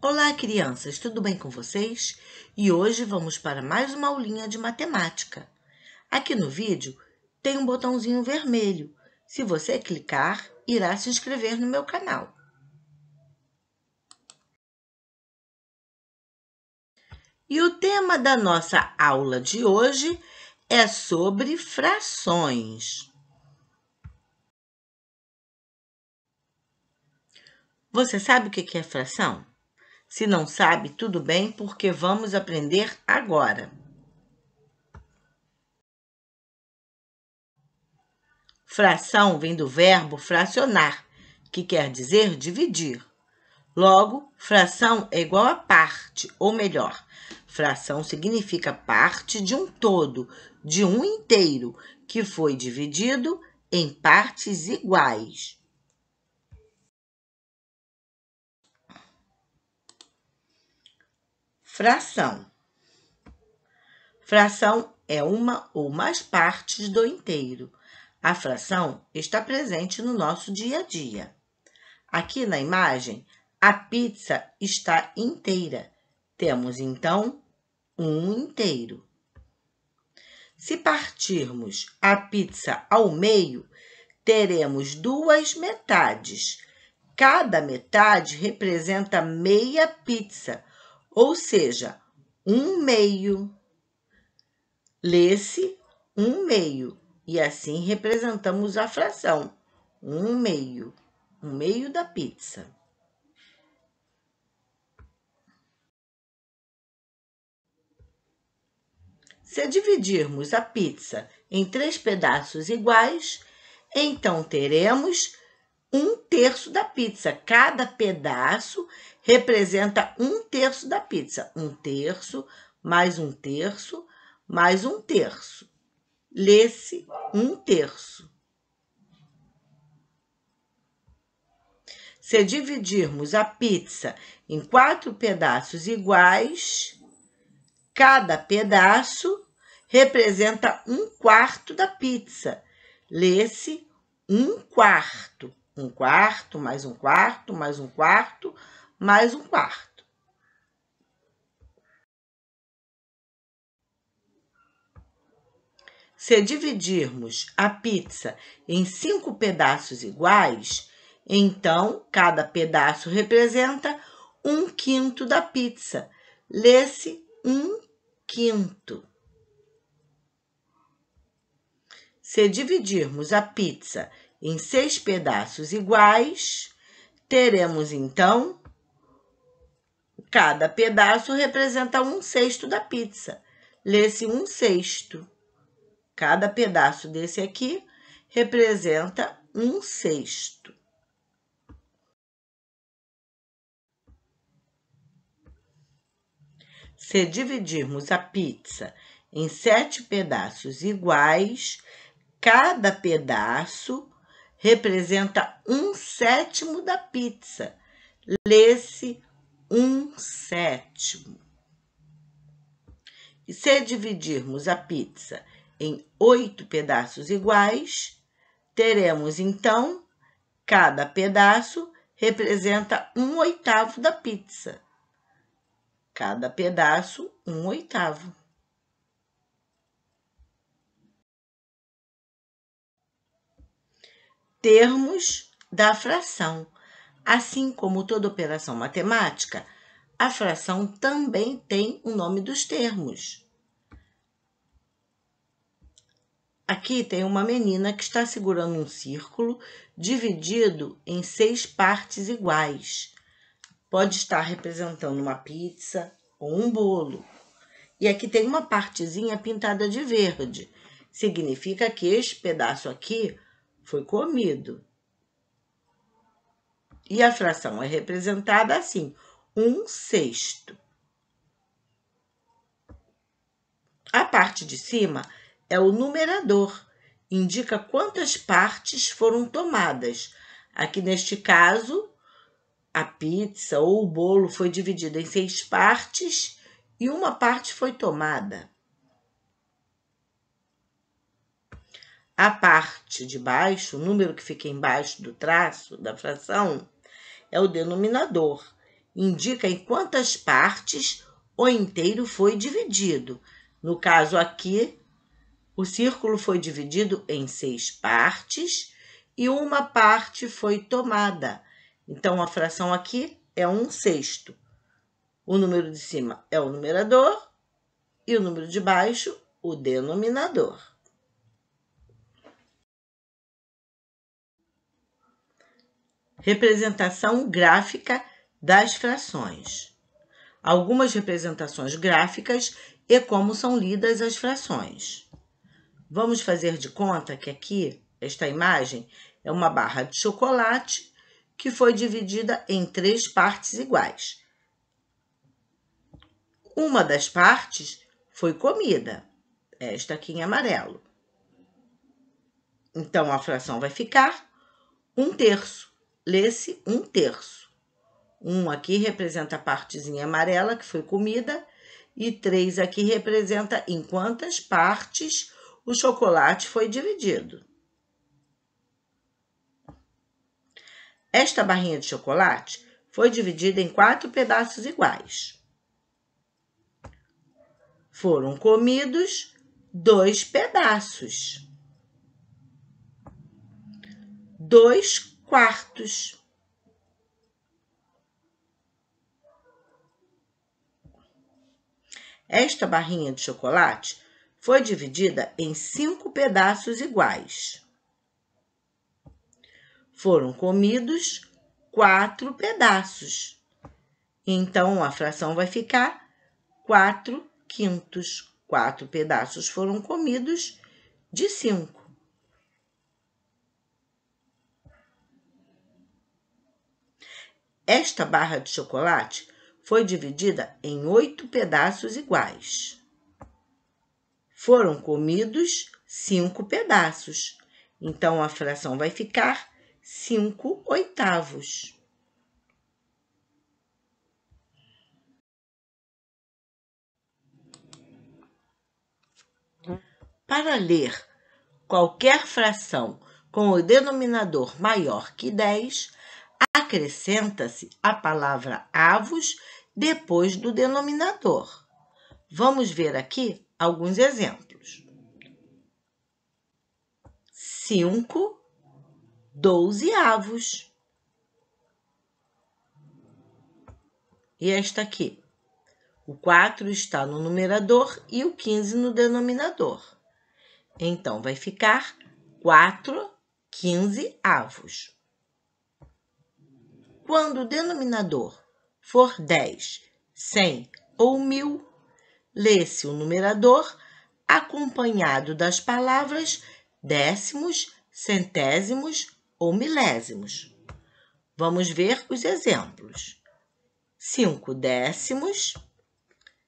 Olá, crianças, tudo bem com vocês? E hoje vamos para mais uma aulinha de matemática. Aqui no vídeo tem um botãozinho vermelho. Se você clicar, irá se inscrever no meu canal. E o tema da nossa aula de hoje é sobre frações. Você sabe o que é fração? Se não sabe, tudo bem, porque vamos aprender agora. Fração vem do verbo fracionar, que quer dizer dividir. Logo, fração é igual a parte, ou melhor, fração significa parte de um todo, de um inteiro, que foi dividido em partes iguais. Fração. Fração é uma ou mais partes do inteiro. A fração está presente no nosso dia a dia. Aqui na imagem, a pizza está inteira. Temos, então, um inteiro. Se partirmos a pizza ao meio, teremos duas metades. Cada metade representa meia pizza, ou seja, um meio. Lê-se um meio, e assim representamos a fração, um meio da pizza. Se dividirmos a pizza em 3 pedaços iguais, então teremos 1/3 da pizza. Cada pedaço representa 1/3 da pizza. 1/3 mais 1/3 mais 1/3. Lê-se 1/3. Se dividirmos a pizza em 4 pedaços iguais, cada pedaço representa 1/4 da pizza. Lê-se 1/4. 1/4 mais 1/4 mais 1/4 mais 1/4. Se dividirmos a pizza em 5 pedaços iguais, então cada pedaço representa 1/5 da pizza. Lê-se 1/5. Se dividirmos a pizza em 6 pedaços iguais, teremos, então, cada pedaço representa 1/6 da pizza. Lê-se 1/6. Cada pedaço desse aqui representa 1/6. Se dividirmos a pizza em 7 pedaços iguais, cada pedaço representa 1/7 da pizza. Lê-se 1/7. E se dividirmos a pizza em 8 pedaços iguais, teremos, então, cada pedaço representa 1/8 da pizza. Cada pedaço, 1/8. Termos da fração. Assim como toda operação matemática, a fração também tem o nome dos termos. Aqui tem uma menina que está segurando um círculo dividido em 6 partes iguais. Pode estar representando uma pizza ou um bolo. E aqui tem uma partezinha pintada de verde. Significa que este pedaço aqui foi comido. E a fração é representada assim, 1/6. A parte de cima é o numerador, indica quantas partes foram tomadas. Aqui neste caso, a pizza ou o bolo foi dividido em 6 partes e uma parte foi tomada. A parte de baixo, o número que fica embaixo do traço da fração, é o denominador. indica em quantas partes o inteiro foi dividido. No caso aqui, o círculo foi dividido em 6 partes e uma parte foi tomada. Então, a fração aqui é 1/6. O número de cima é o numerador e o número de baixo, o denominador. Representação gráfica das frações. Algumas representações gráficas e como são lidas as frações. Vamos fazer de conta que aqui, esta imagem, é uma barra de chocolate que foi dividida em 3 partes iguais. Uma das partes foi comida, esta aqui em amarelo. Então, a fração vai ficar 1/3. Lê-se 1/3. 1 aqui representa a partezinha amarela, que foi comida, e 3 aqui representa em quantas partes o chocolate foi dividido. Esta barrinha de chocolate foi dividida em 4 pedaços iguais. Foram comidos 2 pedaços. 2/4. Esta barrinha de chocolate foi dividida em 5 pedaços iguais. Foram comidos 4 pedaços. Então, a fração vai ficar 4/5. 4 pedaços foram comidos de 5. Esta barra de chocolate foi dividida em 8 pedaços iguais. Foram comidos 5 pedaços. Então, a fração vai ficar 5/8. Para ler qualquer fração com o denominador maior que 10, acrescenta-se a palavra avos depois do denominador. Vamos ver aqui alguns exemplos. 5 12avos. E esta aqui? O 4 está no numerador e o 15 no denominador. Então, vai ficar 4/15avos. Quando o denominador for 10, 100 ou 1000, lê-se o numerador acompanhado das palavras décimos, centésimos ou milésimos. Vamos ver os exemplos. 5 décimos,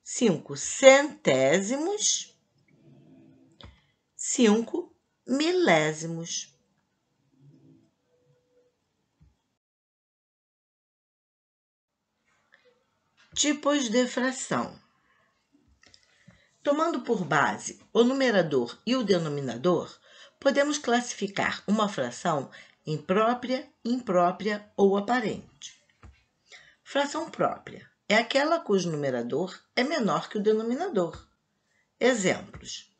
5 centésimos, 5 milésimos. Tipos de fração. Tomando por base o numerador e o denominador, podemos classificar uma fração em própria, imprópria ou aparente. Fração própria é aquela cujo numerador é menor que o denominador. Exemplos: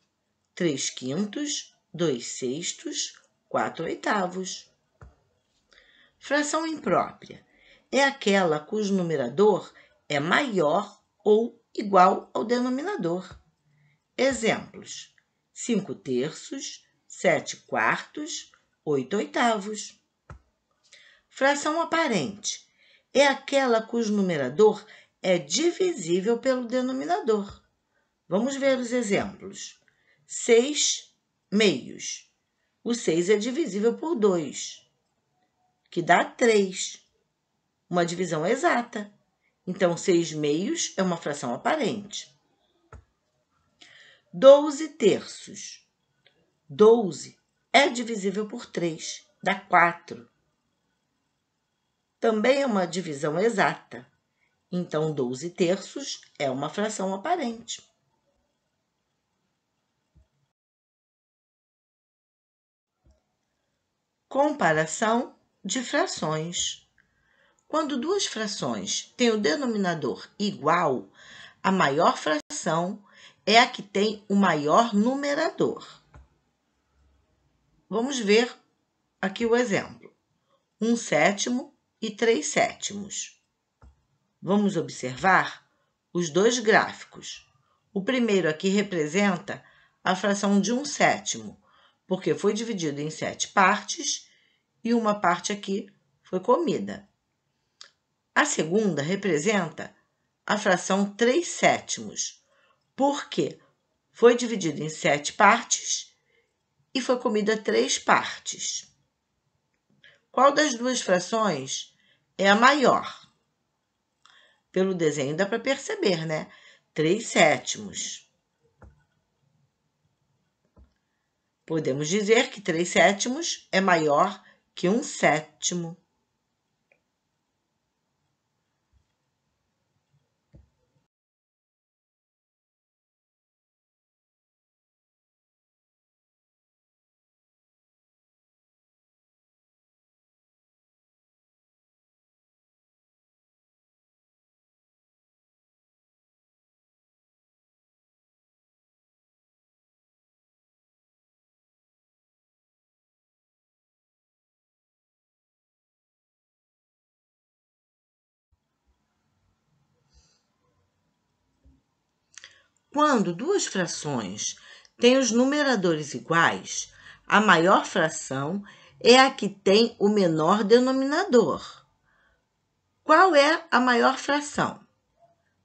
3/5, 2/6, 4/8. Fração imprópria é aquela cujo numerador é maior ou igual ao denominador. Exemplos: 5/3, 7/4, 8/8. Fração aparente é aquela cujo numerador é divisível pelo denominador. Vamos ver os exemplos. 6/2. O 6 é divisível por 2, que dá 3. Uma divisão exata. Então, 6/2 é uma fração aparente. 12/3. 12 é divisível por 3, dá 4. Também é uma divisão exata. Então, 12/3 é uma fração aparente. Comparação de frações. Quando duas frações têm o denominador igual, a maior fração é a que tem o maior numerador. Vamos ver aqui o exemplo. 1/7 e 3/7. Vamos observar os dois gráficos. O primeiro aqui representa a fração de 1/7, porque foi dividido em 7 partes e uma parte aqui foi comida. A segunda representa a fração 3/7, porque foi dividido em 7 partes e foi comida 3 partes. Qual das duas frações é a maior? Pelo desenho dá para perceber, né? 3/7. Podemos dizer que 3/7 é maior que 1/7. Quando duas frações têm os numeradores iguais, a maior fração é a que tem o menor denominador. Qual é a maior fração?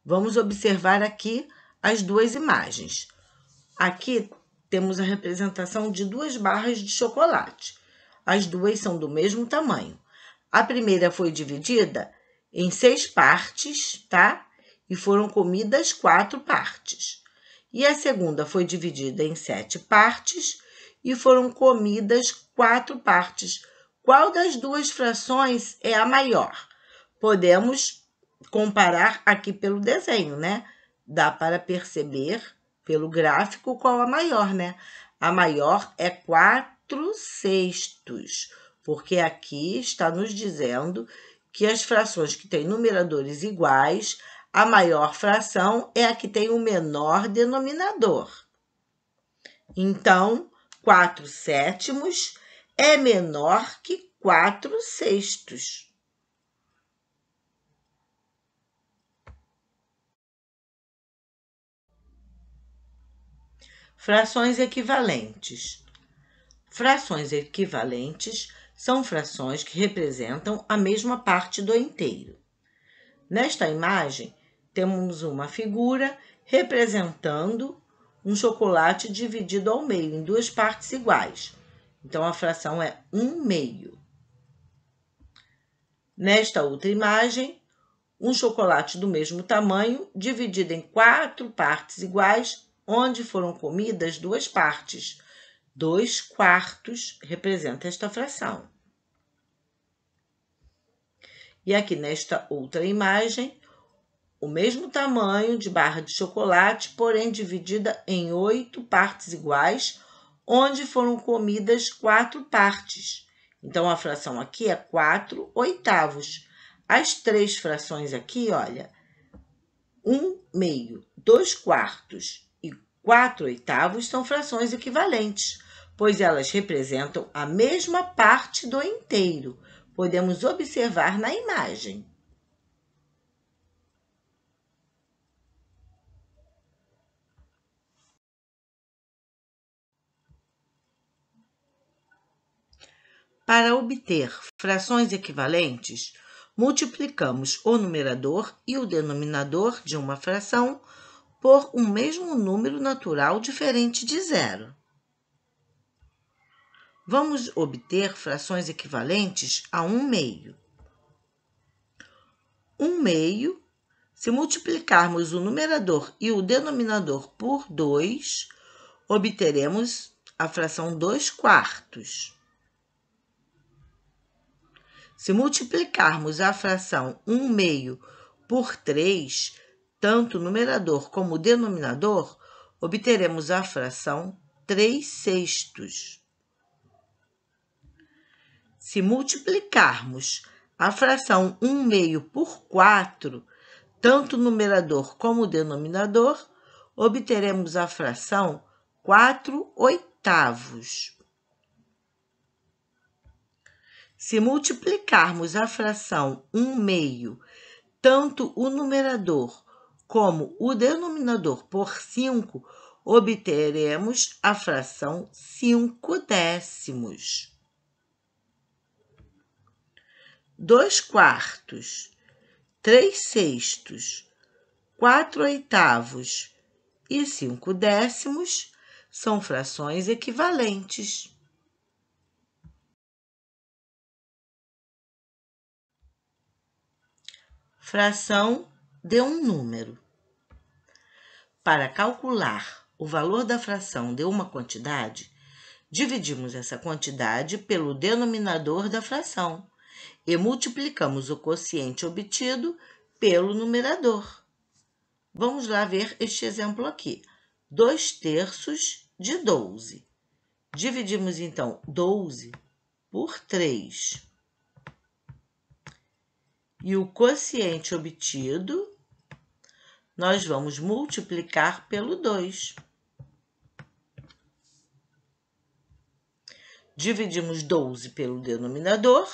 Vamos observar aqui as duas imagens. Aqui temos a representação de duas barras de chocolate. As duas são do mesmo tamanho. A primeira foi dividida em 6 partes, tá? E foram comidas 4 partes. E a segunda foi dividida em 7 partes e foram comidas 4 partes. Qual das duas frações é a maior? Podemos comparar aqui pelo desenho, né? Dá para perceber pelo gráfico qual a maior, né? A maior é 4/6, porque aqui está nos dizendo que as frações que têm numeradores iguais, a maior fração é a que tem o menor denominador. Então, 4/7 é menor que 4/6. Frações equivalentes. Frações equivalentes são frações que representam a mesma parte do inteiro. Nesta imagem, temos uma figura representando um chocolate dividido ao meio, em 2 partes iguais. Então, a fração é 1/2. Nesta outra imagem, um chocolate do mesmo tamanho, dividido em 4 partes iguais, onde foram comidas 2 partes. 2/4 representa esta fração. E aqui nesta outra imagem, o mesmo tamanho de barra de chocolate, porém dividida em 8 partes iguais, onde foram comidas 4 partes. Então, a fração aqui é 4/8. As 3 frações aqui, olha, 1/2, 2/4 e 4/8 são frações equivalentes, pois elas representam a mesma parte do inteiro. Podemos observar na imagem. Para obter frações equivalentes, multiplicamos o numerador e o denominador de uma fração por um mesmo número natural diferente de 0. Vamos obter frações equivalentes a 1/2. 1/2, se multiplicarmos o numerador e o denominador por 2, obteremos a fração 2/4. Se multiplicarmos a fração 1/2 por 3, tanto o numerador como o denominador, obteremos a fração 3/6. Se multiplicarmos a fração 1/2 por 4, tanto o numerador como o denominador, obteremos a fração 4/8. Se multiplicarmos a fração 1/2, tanto o numerador como o denominador por 5, obteremos a fração 5/10. 2/4, 3/6, 4/8 e 5/10 são frações equivalentes. Fração de um número. Para calcular o valor da fração de uma quantidade, dividimos essa quantidade pelo denominador da fração e multiplicamos o quociente obtido pelo numerador. Vamos lá ver este exemplo aqui. 2/3 de 12. Dividimos, então, 12 por 3. E o quociente obtido, nós vamos multiplicar pelo 2. Dividimos 12 pelo denominador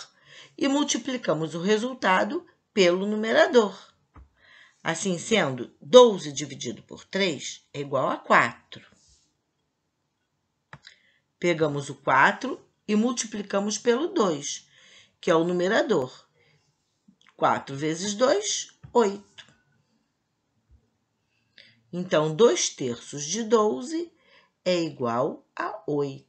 e multiplicamos o resultado pelo numerador. Assim sendo, 12 dividido por 3 é igual a 4. Pegamos o 4 e multiplicamos pelo 2, que é o numerador. 4 vezes 2, 8. Então, 2/3 de 12 é igual a 8.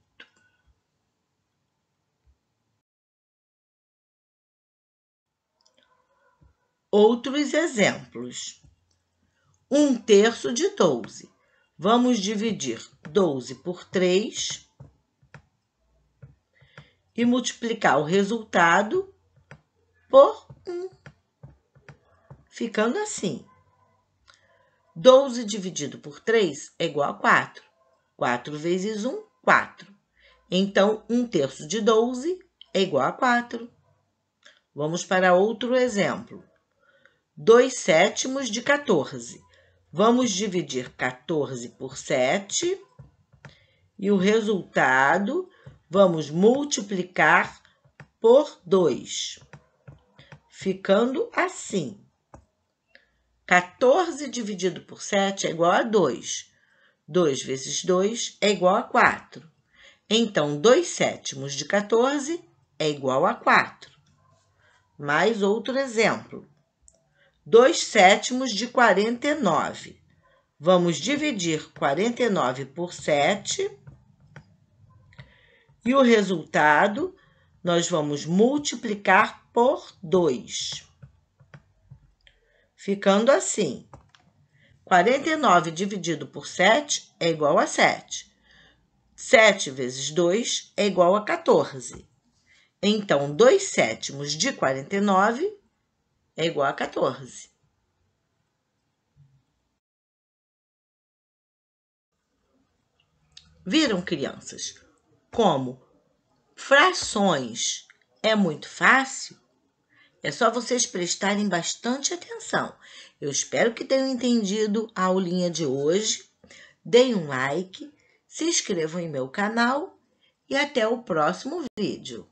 Outros exemplos. 1/3 de 12. Vamos dividir 12 por 3 e multiplicar o resultado por 1. Ficando assim. 12 dividido por 3 é igual a 4. 4 vezes 1, 4. Então, 1/3 de 12 é igual a 4. Vamos para outro exemplo. 2/7 de 14. Vamos dividir 14 por 7 e o resultado vamos multiplicar por 2, ficando assim. 14 dividido por 7 é igual a 2. 2 vezes 2 é igual a 4. Então, 2/7 de 14 é igual a 4. Mais outro exemplo. 2/7 de 49. Vamos dividir 49 por 7 e o resultado nós vamos multiplicar por 2. Ficando assim. 49 dividido por 7 é igual a 7. 7 vezes 2 é igual a 14. Então, 2/7 de 49 é igual a 14. Viram, crianças? Como frações é muito fácil? É só vocês prestarem bastante atenção. Eu espero que tenham entendido a aulinha de hoje. Deem um like, se inscrevam em meu canal e até o próximo vídeo.